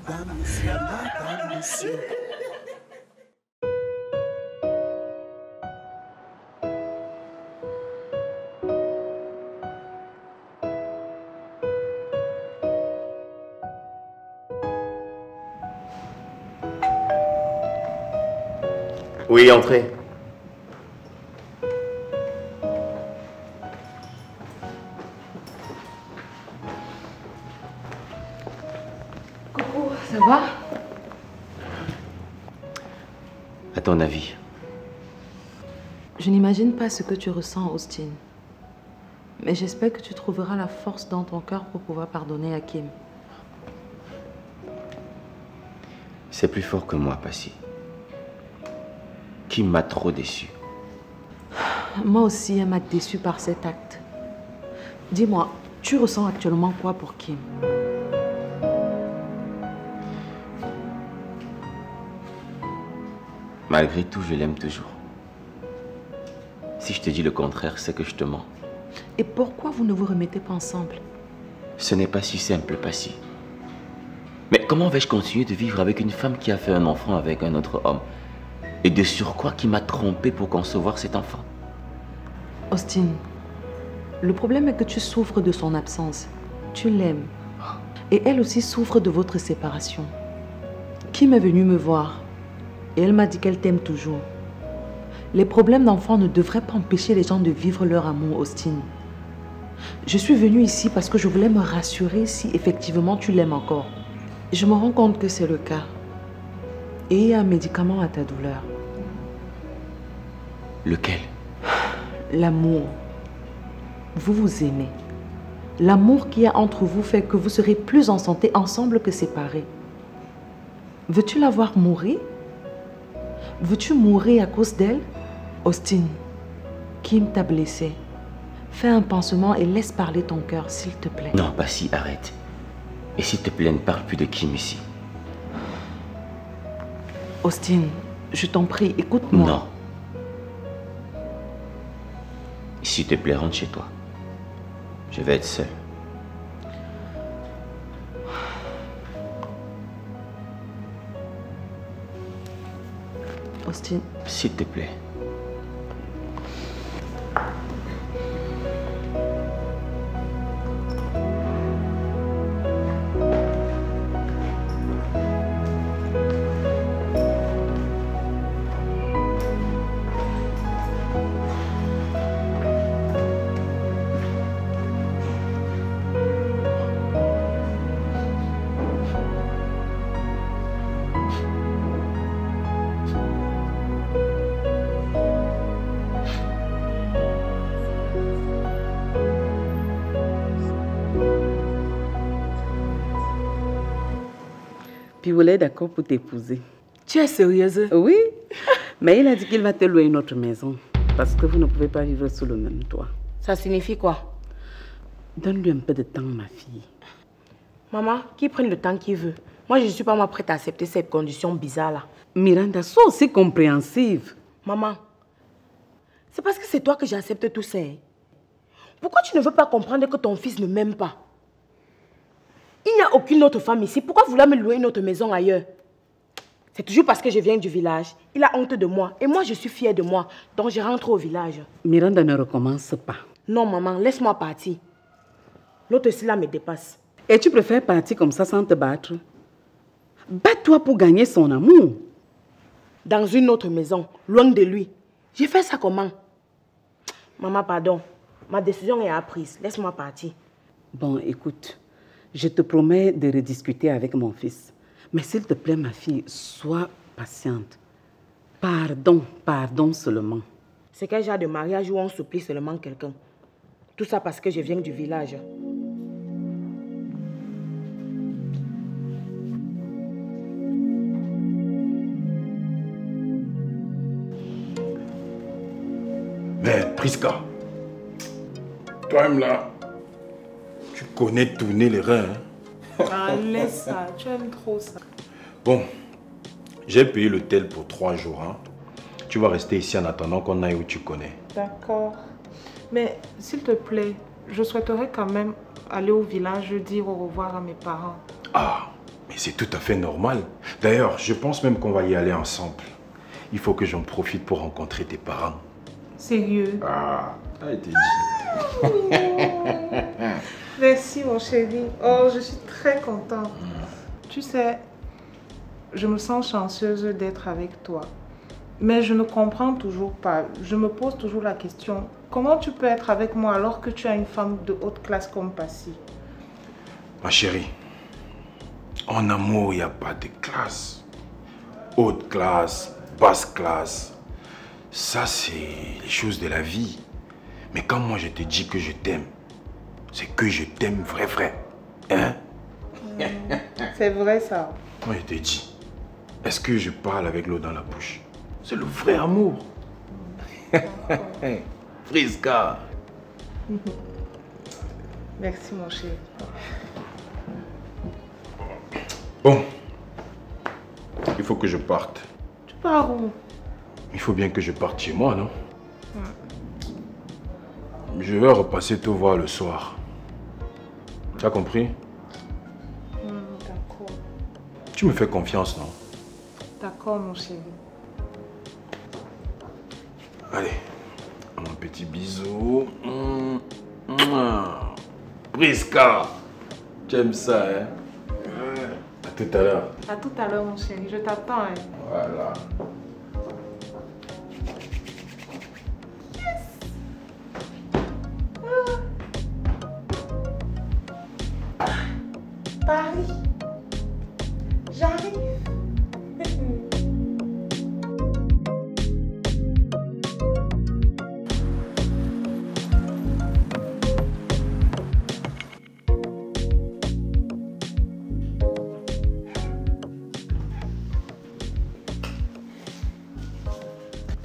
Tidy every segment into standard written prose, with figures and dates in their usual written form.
Madame, monsieur. Oui, entrez. Coucou, ça va? À ton avis? Je n'imagine pas ce que tu ressens, Austin. Mais j'espère que tu trouveras la force dans ton cœur pour pouvoir pardonner à Kim. C'est plus fort que moi, Passy. Kim m'a trop déçu. Moi aussi, elle m'a déçue par cet acte. Dis-moi, tu ressens actuellement quoi pour Kim? Malgré tout, je l'aime toujours. Si je te dis le contraire, c'est que je te mens. Et pourquoi vous ne vous remettez pas ensemble? Ce n'est pas si simple, Passy. Mais comment vais-je continuer de vivre avec une femme qui a fait un enfant avec un autre homme? Et de surcroît qui m'a trompé pour concevoir cet enfant? Austin, le problème est que tu souffres de son absence. Tu l'aimes. Et elle aussi souffre de votre séparation. Kim est venue me voir. Et elle m'a dit qu'elle t'aime toujours. Les problèmes d'enfants ne devraient pas empêcher les gens de vivre leur amour, Austin. Je suis venue ici parce que je voulais me rassurer si effectivement tu l'aimes encore. Je me rends compte que c'est le cas. Et il y a un médicament à ta douleur. Lequel? L'amour. Vous vous aimez. L'amour qu'il y a entre vous fait que vous serez plus en santé ensemble que séparés. Veux-tu la voir mourir? Veux-tu mourir à cause d'elle? Austin, Kim t'a blessé. Fais un pansement et laisse parler ton cœur, s'il te plaît. Non, Passy, arrête. Et s'il te plaît, ne parle plus de Kim ici. Austin, je t'en prie, écoute-moi. Non. S'il te plaît, rentre chez toi. Je vais être seul. Austin. S'il te plaît. Pivolet est d'accord pour t'épouser. Tu es sérieuse? Oui, mais il a dit qu'il va te louer une autre maison parce que vous ne pouvez pas vivre sous le même toit. Ça signifie quoi? Donne-lui un peu de temps, ma fille. Maman, qu'il prenne le temps qu'il veut. Moi, je ne suis pas prête à accepter cette condition bizarre-là. Miranda, sois aussi compréhensive. Maman, c'est parce que c'est toi que j'accepte tout ça. Pourquoi tu ne veux pas comprendre que ton fils ne m'aime pas? Il n'y a aucune autre femme ici. Pourquoi vouloir me louer une autre maison ailleurs? C'est toujours parce que je viens du village. Il a honte de moi. Et moi, je suis fière de moi. Donc, je rentre au village. Miranda, ne recommence pas. Non, maman, laisse-moi partir. L'autre ici, là, me dépasse. Et tu préfères partir comme ça sans te battre? Bats-toi pour gagner son amour. Dans une autre maison, loin de lui. J'ai fait ça comment? Maman, pardon. Ma décision est apprise. Laisse-moi partir. Bon, écoute. Je te promets de rediscuter avec mon fils. Mais s'il te plaît, ma fille, sois patiente. Pardon, pardon seulement. C'est quel genre de mariage où on supplie seulement quelqu'un? Tout ça parce que je viens du village. Mais Priska, toi-même là, tu connais tourner les reins. Hein? Ah, laisse ça, tu aimes trop ça. Bon, j'ai payé l'hôtel pour 3 jours. Hein? Tu vas rester ici en attendant qu'on aille où tu connais. D'accord. Mais s'il te plaît, je souhaiterais quand même aller au village dire au revoir à mes parents. Ah, Mais c'est tout à fait normal. D'ailleurs, je pense même qu'on va y aller ensemble. Il faut que j'en profite pour rencontrer tes parents. Sérieux? Ah, ça a été dit. Merci, mon chéri. Oh, je suis très contente. Tu sais, je me sens chanceuse d'être avec toi. Mais je ne comprends toujours pas. Je me pose toujours la question. Comment tu peux être avec moi alors que tu as une femme de haute classe comme Passy? Ma chérie, en amour, il n'y a pas de classe. Haute classe, basse classe. Ça, c'est les choses de la vie. Mais quand moi je te dis que je t'aime, c'est que je t'aime vrai. Hein? C'est vrai ça. Moi je te dis, est-ce que je parle avec l'eau dans la bouche? C'est le vrai amour. Friska. Merci, mon chéri. Bon, il faut que je parte. Tu pars où? Il faut bien que je parte chez moi, non? Je vais repasser te voir le soir. Tu as compris? D'accord. Tu me fais confiance, non? D'accord, mon chéri. Allez, un petit bisou. Priska, tu aimes ça, hein? À tout à l'heure. À tout à l'heure, mon chéri. Je t'attends. Hein. Voilà. Paris. J'arrive.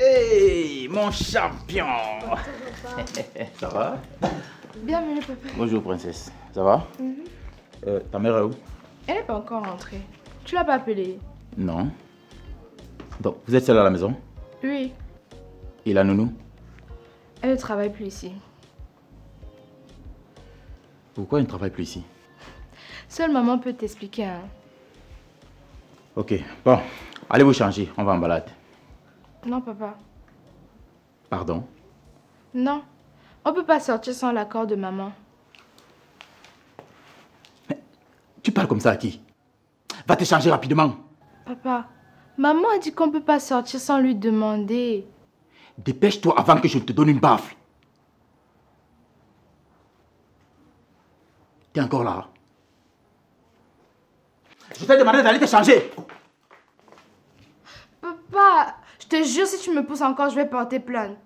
Hey, mon champion. Ça va? Bienvenue, papa. Bonjour, princesse. Ça va? Ta mère est où? Elle n'est pas encore rentrée. Tu l'as pas appelée? Non. Donc, vous êtes seule à la maison? Oui. Et la nounou? Elle ne travaille plus ici. Pourquoi elle ne travaille plus ici? Seule maman peut t'expliquer. Hein. Ok, bon. Allez vous changer, on va en balade. Non, papa. Pardon? Non. On peut pas sortir sans l'accord de maman. Mais, tu parles comme ça à qui? Va te changer rapidement. Papa, maman a dit qu'on peut pas sortir sans lui demander. Dépêche-toi avant que je te donne une bafle. T'es encore là? Je t'ai demandé d'aller te changer. Papa, je te jure, si tu me pousses encore, je vais porter plainte.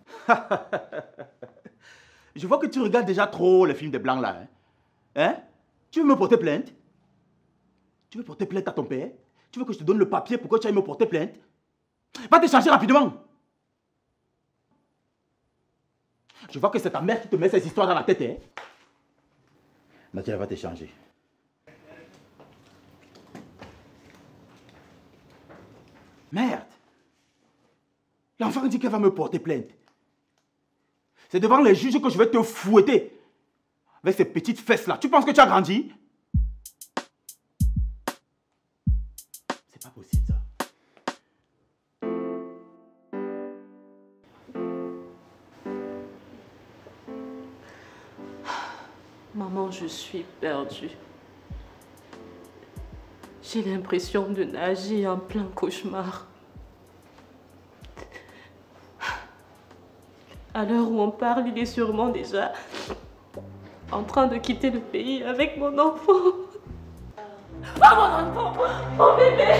Je vois que tu regardes déjà trop les films de blancs là. Hein? Tu veux me porter plainte? Tu veux porter plainte à ton père? Tu veux que je te donne le papier pour que tu ailles me porter plainte? Va te changer rapidement. Je vois que c'est ta mère qui te met ces histoires dans la tête. Hein? Mathilde va te changer. Merde! L'enfant dit qu'elle va me porter plainte. C'est devant les juges que je vais te fouetter. Avec ces petites fesses-là. Tu penses que tu as grandi? C'est pas possible, ça. Maman, je suis perdue. J'ai l'impression de nager en plein cauchemar. À l'heure où on parle, il est sûrement déjà en train de quitter le pays avec mon enfant. Oh, mon enfant! Mon bébé!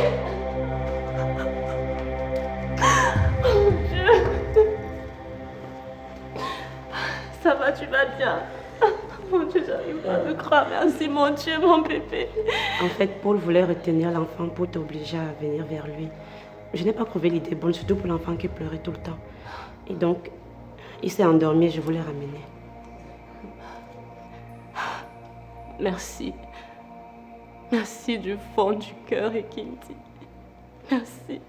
Oh, mon Dieu! Ça va, tu vas bien? Mon Dieu, j'arrive pas à le croire. Merci, mon Dieu, mon bébé. En fait, Paul voulait retenir l'enfant pour t'obliger à venir vers lui. Je n'ai pas trouvé l'idée bonne, surtout pour l'enfant qui pleurait tout le temps. Et donc, il s'est endormi et je voulais ramener. Merci. Merci du fond du cœur, et Kimti. Merci.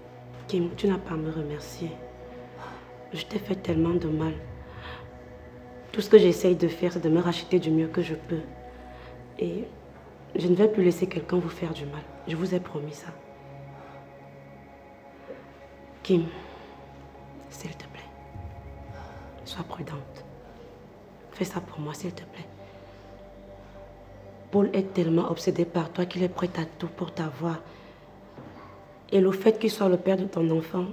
Kim, tu n'as pas à me remercier. Je t'ai fait tellement de mal. Tout ce que j'essaye de faire, c'est de me racheter du mieux que je peux. Et je ne vais plus laisser quelqu'un vous faire du mal. Je vous ai promis ça. Kim, s'il te plaît, sois prudente. Fais ça pour moi, s'il te plaît. Paul est tellement obsédé par toi qu'il est prêt à tout pour t'avoir. Et le fait qu'il soit le père de ton enfant,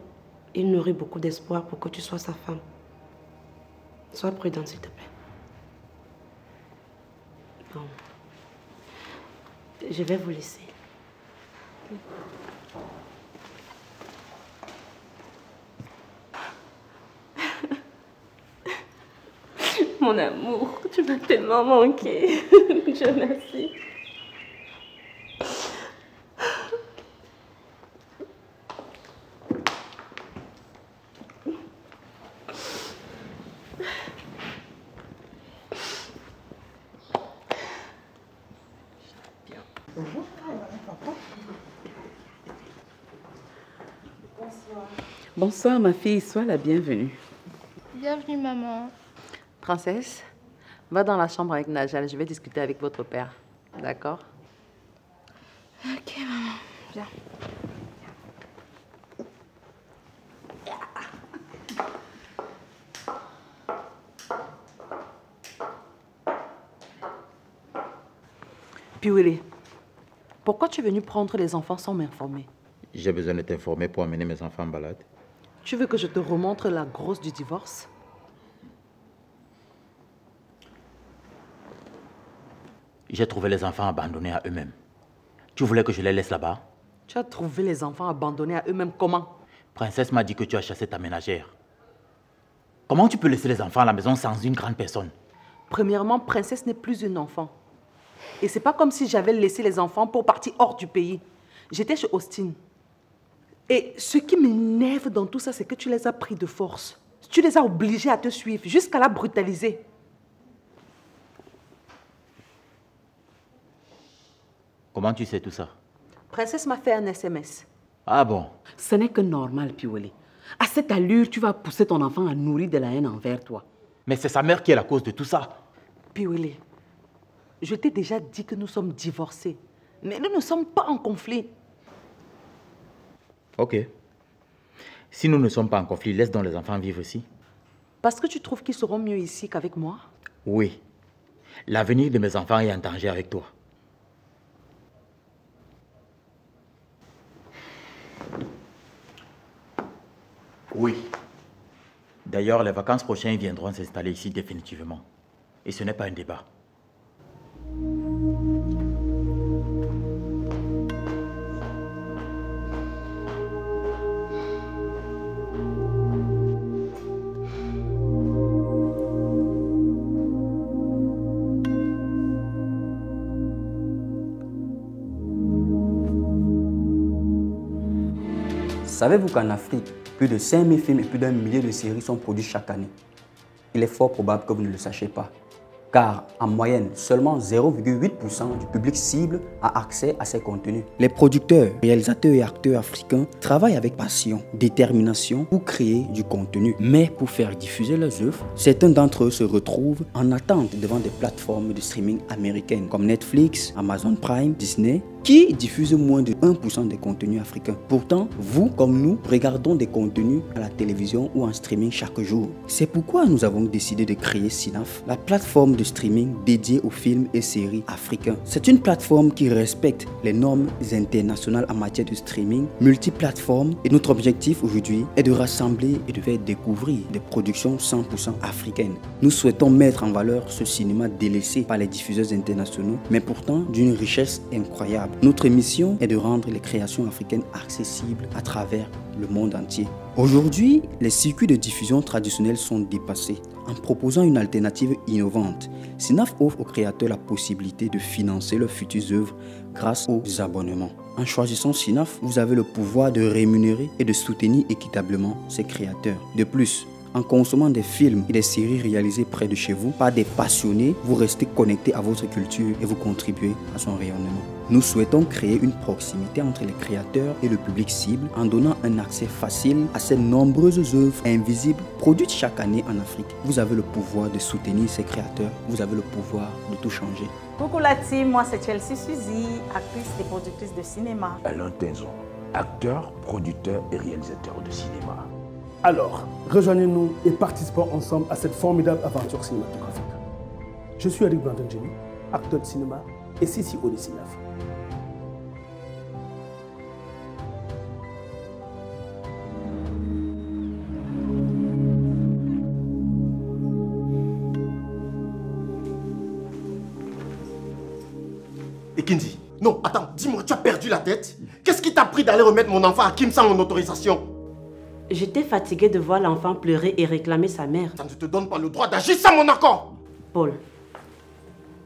il nourrit beaucoup d'espoir pour que tu sois sa femme. Sois prudente, s'il te plaît. Bon. Je vais vous laisser. Mon amour, tu m'as tellement manqué. Je merci. Bonsoir ma fille, sois la bienvenue. Bienvenue, maman. Princesse, va dans la chambre avec Najal, je vais discuter avec votre père. D'accord? Ok, maman. Viens. Puis Willy, pourquoi tu es venu prendre les enfants sans m'informer? J'ai besoin de t'informer pour amener mes enfants en balade. Tu veux que je te remontre la grosse du divorce? J'ai trouvé les enfants abandonnés à eux-mêmes. Tu voulais que je les laisse là-bas? Tu as trouvé les enfants abandonnés à eux-mêmes comment? Princesse m'a dit que tu as chassé ta ménagère. Comment tu peux laisser les enfants à la maison sans une grande personne? Premièrement, Princesse n'est plus une enfant. Et c'est pas comme si j'avais laissé les enfants pour partir hors du pays. J'étais chez Austin. Et ce qui m'énerve dans tout ça, c'est que tu les as pris de force. Tu les as obligés à te suivre, jusqu'à la brutaliser. Comment tu sais tout ça? Princesse m'a fait un SMS. Ah bon? Ce n'est que normal, Piwele. À cette allure, tu vas pousser ton enfant à nourrir de la haine envers toi. Mais c'est sa mère qui est la cause de tout ça. Piwele, je t'ai déjà dit que nous sommes divorcés. Mais nous ne sommes pas en conflit. Ok. Si nous ne sommes pas en conflit, laisse donc les enfants vivre ici. Parce que tu trouves qu'ils seront mieux ici qu'avec moi? Oui. L'avenir de mes enfants est en danger avec toi. Oui. D'ailleurs, les vacances prochaines viendront s'installer ici définitivement. Et ce n'est pas un débat. Savez-vous qu'en Afrique, plus de 5000 films et plus d'1 millier de séries sont produits chaque année? Il est fort probable que vous ne le sachiez pas. Car en moyenne, seulement 0,8% du public cible a accès à ces contenus. Les producteurs, réalisateurs et acteurs africains travaillent avec passion, détermination pour créer du contenu. Mais pour faire diffuser leurs œuvres, certains d'entre eux se retrouvent en attente devant des plateformes de streaming américaines comme Netflix, Amazon Prime, Disney, qui diffusent moins de 1% des contenus africains. Pourtant, vous comme nous, regardons des contenus à la télévision ou en streaming chaque jour. C'est pourquoi nous avons décidé de créer Synaph, la plateforme de streaming dédiée aux films et séries africains. C'est une plateforme qui respecte les normes internationales en matière de streaming, multiplateforme, et notre objectif aujourd'hui est de rassembler et de faire découvrir des productions 100% africaines. Nous souhaitons mettre en valeur ce cinéma délaissé par les diffuseurs internationaux, mais pourtant d'une richesse incroyable. Notre mission est de rendre les créations africaines accessibles à travers le monde entier. Aujourd'hui, les circuits de diffusion traditionnels sont dépassés. En proposant une alternative innovante, Synaph offre aux créateurs la possibilité de financer leurs futures œuvres grâce aux abonnements. En choisissant Synaph, vous avez le pouvoir de rémunérer et de soutenir équitablement ces créateurs. De plus, en consommant des films et des séries réalisées près de chez vous par des passionnés, vous restez connecté à votre culture et vous contribuez à son rayonnement. Nous souhaitons créer une proximité entre les créateurs et le public cible en donnant un accès facile à ces nombreuses œuvres invisibles produites chaque année en Afrique. Vous avez le pouvoir de soutenir ces créateurs, vous avez le pouvoir de tout changer. Coucou la team, moi c'est Chelsea Suzy, actrice et productrice de cinéma. Alain Tenzon, acteur, producteur et réalisateur de cinéma. Alors, rejoignez-nous et participons ensemble à cette formidable aventure cinématographique. Je suis Eric Brandon Jenny, acteur de cinéma et CCO de Cinéaf. Et Kinzi, non, attends, dis-moi, tu as perdu la tête? Qu'est-ce qui t'a pris d'aller remettre mon enfant à Kim sans mon autorisation? J'étais fatiguée de voir l'enfant pleurer et réclamer sa mère. Ça ne te donne pas le droit d'agir sans mon accord. Paul,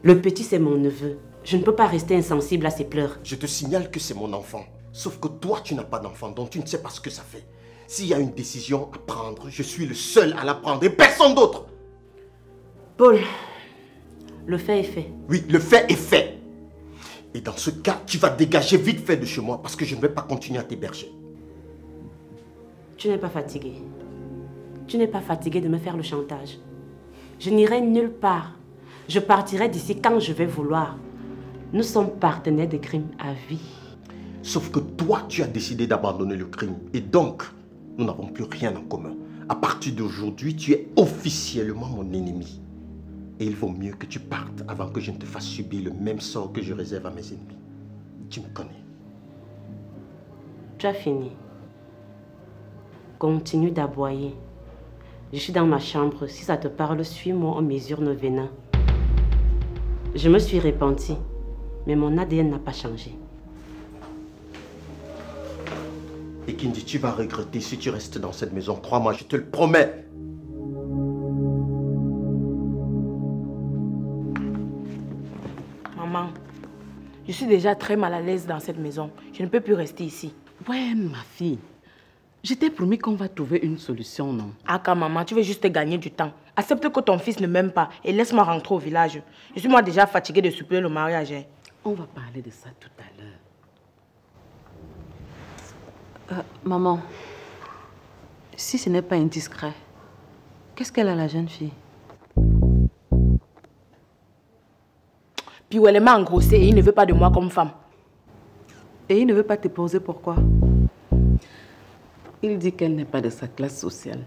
le petit c'est mon neveu. Je ne peux pas rester insensible à ses pleurs. Je te signale que c'est mon enfant. Sauf que toi, tu n'as pas d'enfant, donc tu ne sais pas ce que ça fait. S'il y a une décision à prendre, je suis le seul à la prendre et personne d'autre. Paul, le fait est fait. Oui, le fait est fait. Et dans ce cas, tu vas dégager vite fait de chez moi parce que je ne vais pas continuer à t'héberger. Tu n'es pas fatigué. Tu n'es pas fatigué de me faire le chantage. Je n'irai nulle part. Je partirai d'ici quand je vais vouloir. Nous sommes partenaires de crime à vie. Sauf que toi, tu as décidé d'abandonner le crime. Et donc, nous n'avons plus rien en commun. À partir d'aujourd'hui, tu es officiellement mon ennemi. Et il vaut mieux que tu partes avant que je ne te fasse subir le même sort que je réserve à mes ennemis. Tu me connais. Tu as fini. Continue d'aboyer. Je suis dans ma chambre. Si ça te parle, suis-moi, on mesure nos venins. Je me suis repentie, mais mon ADN n'a pas changé. Et Kindy, tu vas regretter si tu restes dans cette maison. Crois-moi, je te le promets. Maman, je suis déjà très mal à l'aise dans cette maison. Je ne peux plus rester ici. Ouais, ma fille. Je t'ai promis qu'on va trouver une solution, non? Aka, maman, tu veux juste gagner du temps. Accepte que ton fils ne m'aime pas et laisse-moi rentrer au village. Je suis moi déjà fatiguée de suppléer le mariage. On va parler de ça tout à l'heure. Maman, si ce n'est pas indiscret, qu'est-ce qu'elle a, la jeune fille? Puis où elle m'a engrossée et il ne veut pas de moi comme femme. Et il ne veut pas t'épouser, pourquoi? Il dit qu'elle n'est pas de sa classe sociale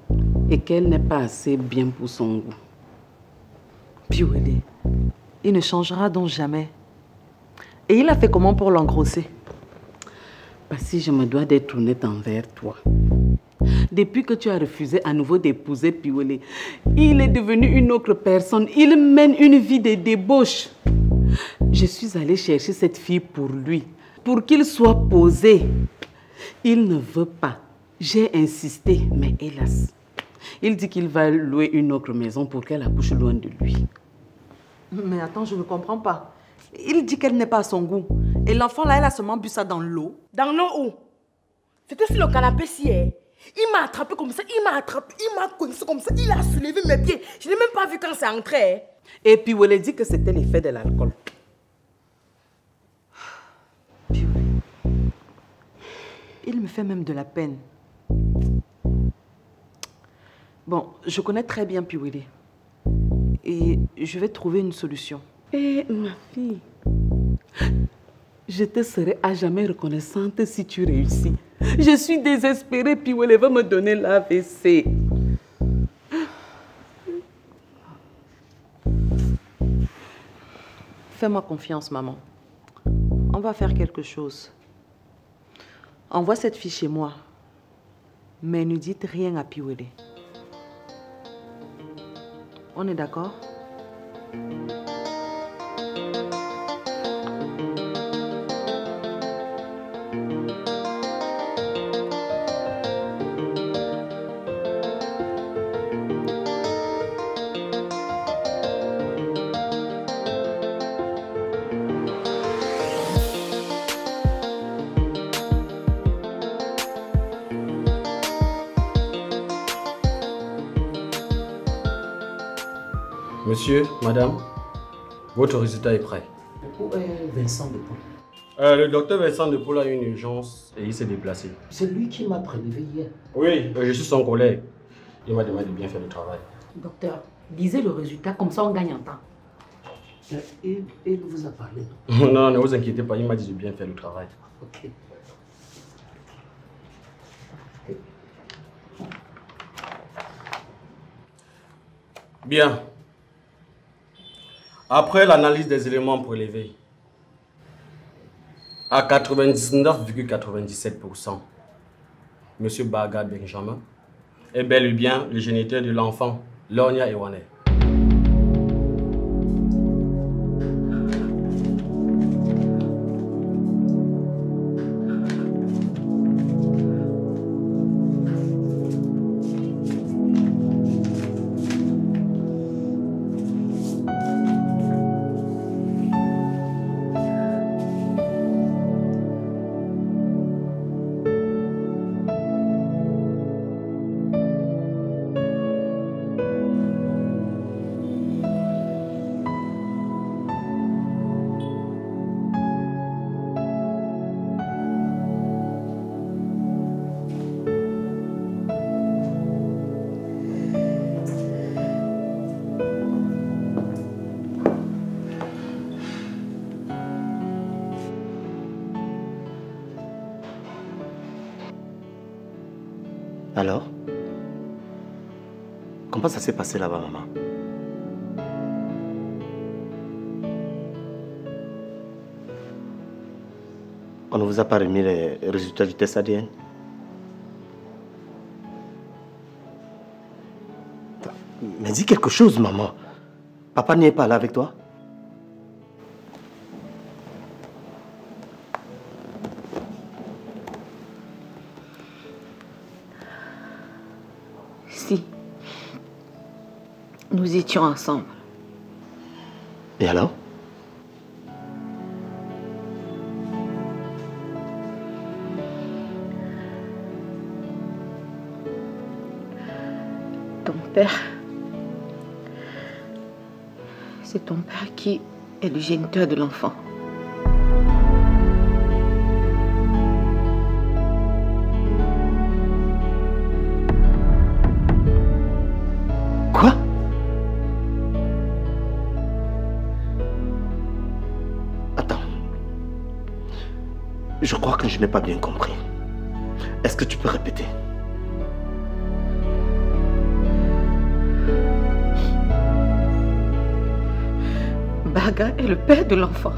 et qu'elle n'est pas assez bien pour son goût. Piouélé, il ne changera donc jamais. Et il a fait comment pour l'engrosser? Parce que je me dois d'être honnête envers toi. Depuis que tu as refusé à nouveau d'épouser Piouélé, il est devenu une autre personne. Il mène une vie de débauche. Je suis allée chercher cette fille pour lui, pour qu'il soit posé. Il ne veut pas. J'ai insisté, mais hélas, il dit qu'il va louer une autre maison pour qu'elle accouche loin de lui. Mais attends, je ne comprends pas. Il dit qu'elle n'est pas à son goût. Et l'enfant là, elle a seulement bu ça dans l'eau. Dans l'eau où? C'était sur le canapé-ci. Il m'a attrapé comme ça, il m'a coincé comme ça, il a soulevé mes pieds. Je n'ai même pas vu quand c'est entré. Et puis, elle a dit que c'était l'effet de l'alcool. Il me fait même de la peine. Bon, je connais très bien Piouélé. Et je vais trouver une solution. Eh, ma fille, je te serai à jamais reconnaissante si tu réussis. Je suis désespérée, Piouélé va me donner l'AVC. Fais-moi confiance, maman. On va faire quelque chose. Envoie cette fille chez moi. Mais ne dites rien à Piouélé. On est d'accord? Monsieur, madame, votre résultat est prêt. Où est Vincent Depaul? Le docteur Vincent Depaul a une urgence et il s'est déplacé. C'est lui qui m'a prélevé hier. Oui, je suis son collègue. Il m'a demandé de bien faire le travail. Docteur, lisez le résultat, comme ça on gagne en temps. Il vous a parlé? Non, ne vous inquiétez pas, il m'a dit de bien faire le travail. Ok. Bien. Après l'analyse des éléments prélevés, à 99,97%, M. Baga Benjamin est bel et bien le géniteur de l'enfant Lornia Ewane. Alors? Comment ça s'est passé là-bas, maman? On ne vous a pas remis les résultats du test ADN? Mais dis quelque chose, maman. Papa n'y est pas là avec toi? Si. Nous étions ensemble. Et alors? Ton père... C'est ton père qui est le géniteur de l'enfant. Quoi? Attends. Je crois que je n'ai pas bien compris. Est-ce que tu peux répéter? Baga est le père de l'enfant.